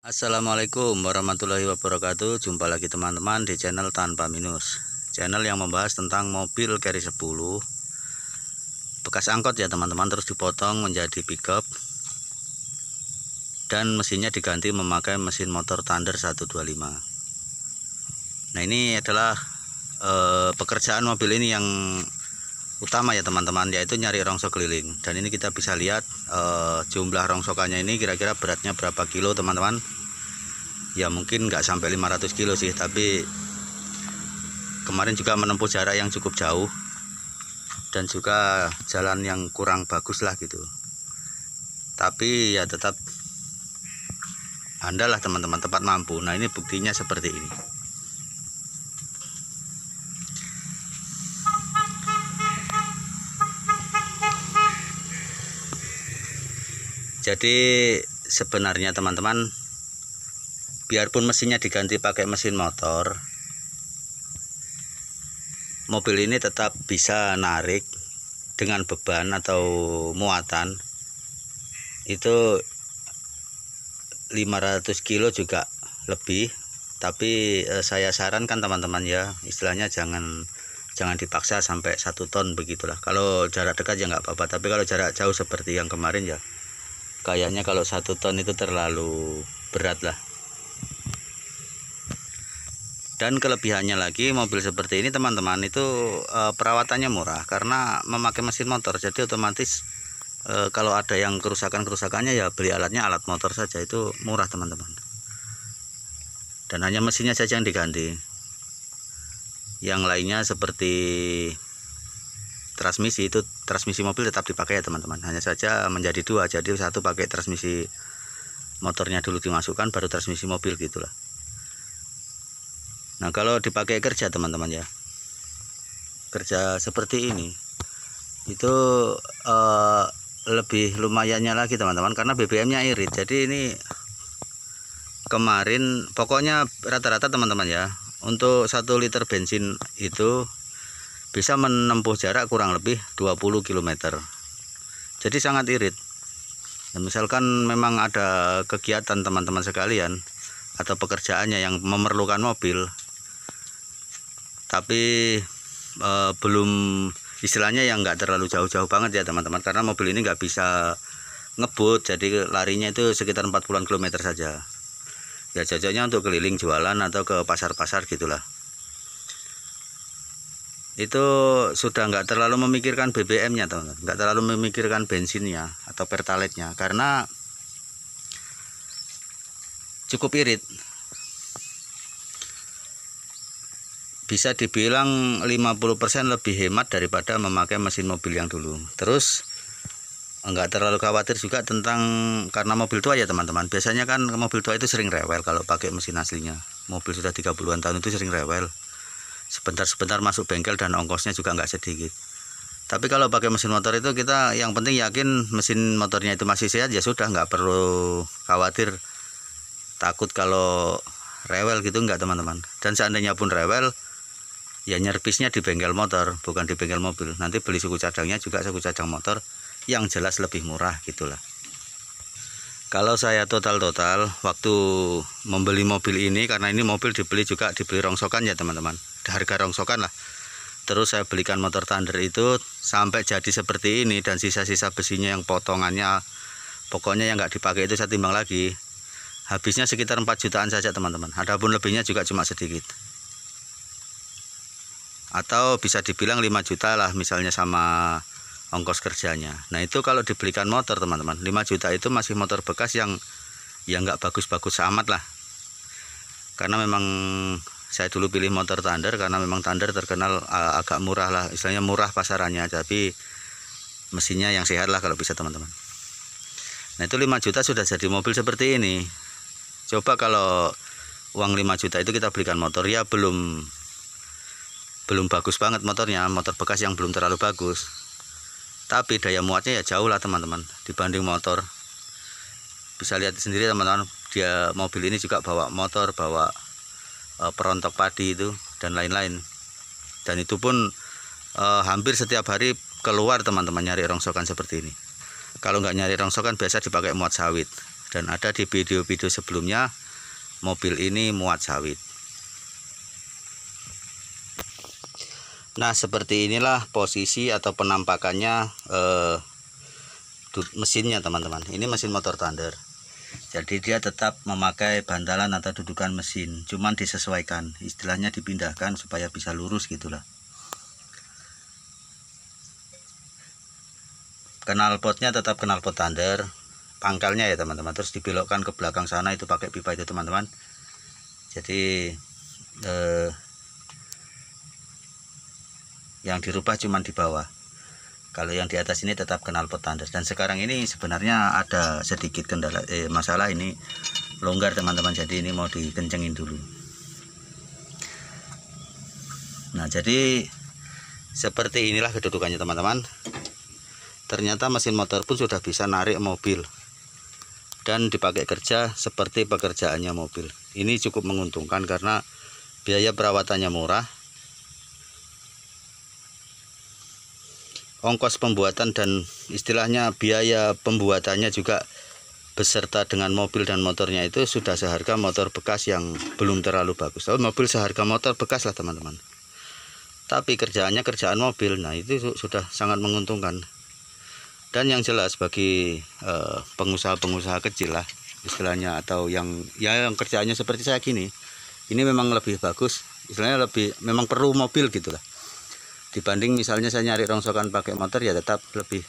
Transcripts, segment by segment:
Assalamualaikum warahmatullahi wabarakatuh. Jumpa lagi teman-teman di channel Tanpa Minus, channel yang membahas tentang mobil Carry 10 bekas angkot ya teman-teman, terus dipotong menjadi pickup dan mesinnya diganti memakai mesin motor Thunder 125. Nah, ini adalah pekerjaan mobil ini yang utama ya teman-teman, yaitu nyari rongsok keliling. Dan ini kita bisa lihat jumlah rongsokannya ini kira-kira beratnya berapa kilo teman-teman. Ya mungkin nggak sampai 500 kilo sih, tapi kemarin juga menempuh jarak yang cukup jauh dan juga jalan yang kurang bagus lah gitu. Tapi ya tetap andalah teman-teman, tepat mampu. Nah, ini buktinya seperti ini. Jadi sebenarnya teman-teman, biarpun mesinnya diganti pakai mesin motor, mobil ini tetap bisa narik dengan beban atau muatan itu 500 kilo juga lebih. Tapi saya sarankan teman-teman ya, istilahnya jangan dipaksa sampai 1 ton begitulah. Kalau jarak dekat ya nggak apa-apa, tapi kalau jarak jauh seperti yang kemarin ya kayaknya kalau 1 ton itu terlalu berat lah. Dan kelebihannya lagi, mobil seperti ini teman-teman itu perawatannya murah karena memakai mesin motor. Jadi otomatis kalau ada yang kerusakannya ya beli alatnya, alat motor saja, itu murah teman-teman. Dan hanya mesinnya saja yang diganti. Yang lainnya seperti transmisi, itu transmisi mobil tetap dipakai ya teman-teman. Hanya saja menjadi 2, jadi satu pakai transmisi motornya dulu dimasukkan, baru transmisi mobil gitulah. Nah, kalau dipakai kerja teman-teman ya, kerja seperti ini itu lebih lumayannya lagi teman-teman, karena BBM-nya irit. Jadi ini kemarin pokoknya rata-rata teman-teman ya, untuk 1 liter bensin itu bisa menempuh jarak kurang lebih 20 km. Jadi sangat irit. Dan misalkan memang ada kegiatan teman-teman sekalian atau pekerjaannya yang memerlukan mobil, tapi belum, istilahnya yang nggak terlalu jauh-jauh banget ya teman-teman, karena mobil ini nggak bisa ngebut, jadi larinya itu sekitar 40-an kilometer saja. Ya cocoknya untuk keliling jualan atau ke pasar-pasar gitulah. Itu sudah nggak terlalu memikirkan BBM-nya teman-teman, nggak terlalu memikirkan bensinnya atau pertalite-nya, karena cukup irit. Bisa dibilang 50% lebih hemat daripada memakai mesin mobil yang dulu. Terus enggak terlalu khawatir juga tentang, karena mobil tua ya teman-teman. Biasanya kan mobil tua itu sering rewel kalau pakai mesin aslinya. Mobil sudah 30-an tahun itu sering rewel. Sebentar-sebentar masuk bengkel dan ongkosnya juga enggak sedikit. Tapi kalau pakai mesin motor itu kita yang penting yakin mesin motornya itu masih sehat, ya sudah, nggak perlu khawatir takut kalau rewel gitu, enggak teman-teman. Dan seandainya pun rewel, ya nyervisnya di bengkel motor, bukan di bengkel mobil. Nanti beli suku cadangnya juga suku cadang motor yang jelas lebih murah gitulah. Kalau saya total waktu membeli mobil ini, karena ini mobil dibeli rongsokan ya teman-teman, harga rongsokan lah. Terus saya belikan motor Thunder itu sampai jadi seperti ini, dan sisa-sisa besinya yang potongannya pokoknya yang nggak dipakai itu saya timbang lagi, habisnya sekitar 4 jutaan saja teman-teman. Adapun lebihnya juga cuma sedikit, atau bisa dibilang 5 juta lah misalnya sama ongkos kerjanya. Nah, itu kalau dibelikan motor teman-teman, 5 juta itu masih motor bekas yang nggak bagus-bagus amat lah. Karena memang saya dulu pilih motor Thunder karena memang Thunder terkenal agak murah lah, istilahnya murah pasarannya, tapi mesinnya yang sehat lah kalau bisa teman-teman. Nah, itu 5 juta sudah jadi mobil seperti ini. Coba kalau uang 5 juta itu kita belikan motor, ya belum bagus banget motornya, motor bekas yang belum terlalu bagus, tapi daya muatnya ya jauh lah teman-teman dibanding motor. Bisa lihat sendiri teman-teman, dia mobil ini juga bawa motor, bawa perontok padi itu dan lain-lain. Dan itu pun hampir setiap hari keluar teman-teman nyari rongsokan seperti ini. Kalau nggak nyari rongsokan biasa dipakai muat sawit. Dan ada di video-video sebelumnya mobil ini muat sawit. Nah, seperti inilah posisi atau penampakannya mesinnya teman-teman. Ini mesin motor Thunder. Jadi dia tetap memakai bantalan atau dudukan mesin, cuman disesuaikan, istilahnya dipindahkan supaya bisa lurus gitulah. Knalpotnya tetap knalpot Thunder, pangkalnya ya teman-teman, terus dibelokkan ke belakang sana itu pakai pipa itu teman-teman. Jadi yang dirubah cuman di bawah. Kalau yang di atas ini tetap knalpot Thunder. Dan sekarang ini sebenarnya ada sedikit kendala masalah, ini longgar teman-teman. Jadi ini mau dikencengin dulu. Nah, jadi seperti inilah kedudukannya teman-teman. Ternyata mesin motor pun sudah bisa narik mobil dan dipakai kerja seperti pekerjaannya mobil. Ini cukup menguntungkan karena biaya perawatannya murah. Ongkos pembuatan dan istilahnya biaya pembuatannya juga beserta dengan mobil dan motornya itu sudah seharga motor bekas yang belum terlalu bagus. Mobil seharga motor bekas lah teman-teman. Tapi kerjaannya kerjaan mobil. Nah, itu sudah sangat menguntungkan. Dan yang jelas bagi pengusaha-pengusaha kecil lah istilahnya, atau yang kerjaannya seperti saya gini, ini memang lebih bagus. Istilahnya memang perlu mobil gitulah. Dibanding misalnya saya nyari rongsokan pakai motor, ya tetap lebih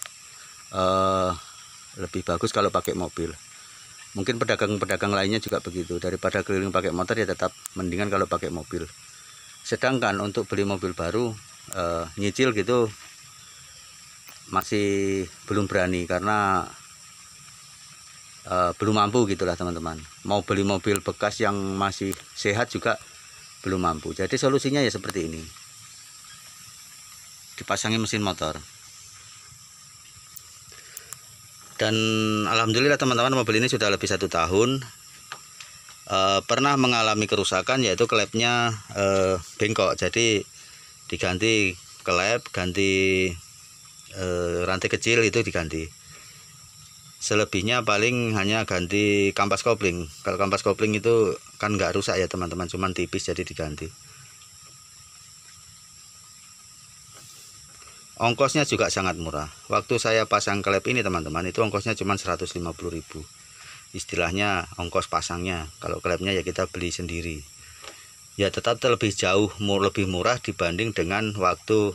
bagus kalau pakai mobil. Mungkin pedagang-pedagang lainnya juga begitu, daripada keliling pakai motor ya tetap mendingan kalau pakai mobil. Sedangkan untuk beli mobil baru nyicil gitu masih belum berani karena belum mampu gitulah teman-teman. Mau beli mobil bekas yang masih sehat juga belum mampu. Jadi solusinya ya seperti ini, dipasangi mesin motor. Dan alhamdulillah teman-teman, mobil ini sudah lebih 1 tahun. Pernah mengalami kerusakan, yaitu klepnya bengkok. Jadi diganti klep, ganti rantai kecil itu diganti. Selebihnya paling hanya ganti kampas kopling. Kalau kampas kopling itu kan nggak rusak ya teman-teman, cuman tipis jadi diganti. Ongkosnya juga sangat murah. Waktu saya pasang klep ini teman-teman, itu ongkosnya cuma 150.000. Istilahnya ongkos pasangnya. Kalau klepnya ya kita beli sendiri. Ya tetap lebih jauh lebih murah dibanding dengan waktu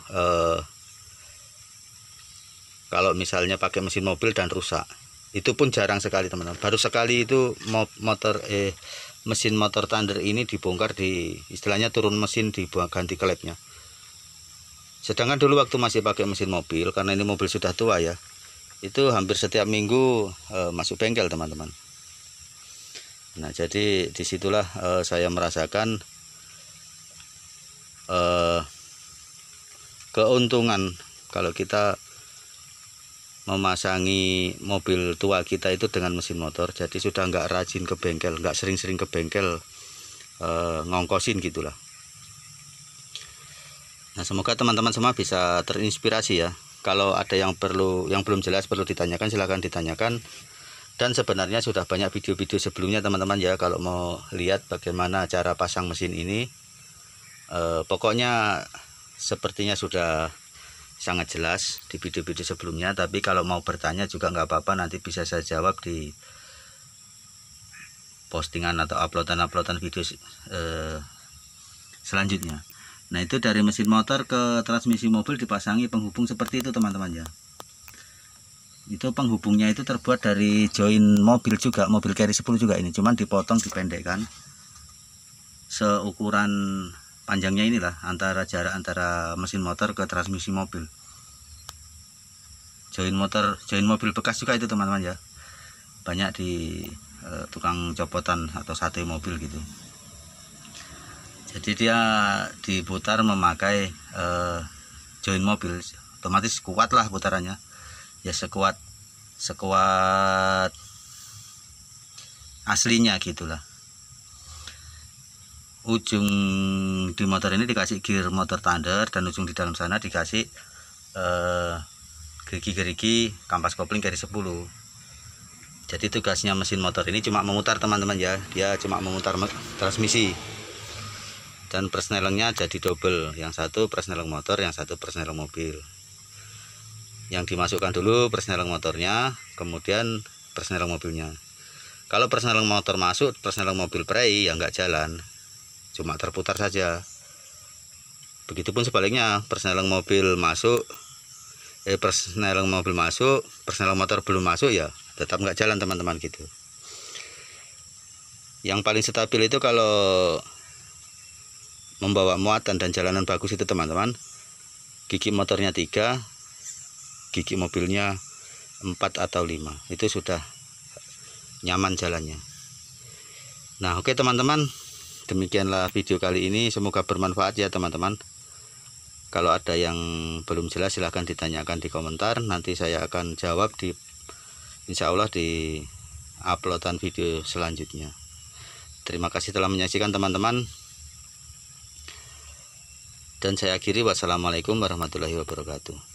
kalau misalnya pakai mesin mobil dan rusak. Itu pun jarang sekali teman-teman. Baru sekali itu mesin motor Thunder ini dibongkar, istilahnya turun mesin, diganti klepnya. Sedangkan dulu waktu masih pakai mesin mobil, karena ini mobil sudah tua ya, itu hampir setiap minggu masuk bengkel teman-teman. Nah, jadi disitulah saya merasakan keuntungan kalau kita memasangi mobil tua kita itu dengan mesin motor. Jadi sudah nggak rajin ke bengkel, nggak sering-sering ke bengkel ngongkosin gitulah. Nah, semoga teman-teman semua bisa terinspirasi ya. Kalau ada yang belum jelas perlu ditanyakan, silahkan ditanyakan. Dan sebenarnya sudah banyak video-video sebelumnya teman-teman ya, kalau mau lihat bagaimana cara pasang mesin ini. Pokoknya sepertinya sudah sangat jelas di video-video sebelumnya. Tapi kalau mau bertanya juga nggak apa-apa, nanti bisa saya jawab di postingan atau uploadan video selanjutnya. Nah, itu dari mesin motor ke transmisi mobil dipasangi penghubung seperti itu teman-teman ya. Itu penghubungnya itu terbuat dari join mobil juga, mobil carry 10 juga ini, cuman dipotong, dipendekkan seukuran panjangnya inilah, jarak antara mesin motor ke transmisi mobil. Join mobil bekas juga itu teman-teman ya, banyak di tukang copotan atau sate mobil gitu. Jadi dia diputar memakai join mobil, otomatis kuat lah putarannya ya, sekuat aslinya gitulah. Ujung di motor ini dikasih gear motor Thunder, dan ujung di dalam sana dikasih gerigi-gerigi kampas kopling carry 10. Jadi tugasnya mesin motor ini cuma memutar teman-teman ya, dia cuma memutar transmisi. Dan persnelengnya jadi double, yang satu persneleng motor, yang satu persneleng mobil. Yang dimasukkan dulu persneleng motornya, kemudian persneleng mobilnya. Kalau persneleng motor masuk, persneleng mobil prei ya nggak jalan, cuma terputar saja. Begitupun sebaliknya, persneleng mobil masuk, persneleng mobil masuk, persneleng motor belum masuk ya tetap nggak jalan teman-teman gitu. Yang paling stabil itu kalau membawa muatan dan jalanan bagus itu teman-teman, gigi motornya 3, gigi mobilnya 4 atau 5, itu sudah nyaman jalannya. Nah oke teman-teman, demikianlah video kali ini, semoga bermanfaat ya teman-teman. Kalau ada yang belum jelas silahkan ditanyakan di komentar, nanti saya akan jawab di insya Allah di uploadan video selanjutnya. Terima kasih telah menyaksikan teman-teman, dan saya akhiri, wassalamualaikum warahmatullahi wabarakatuh.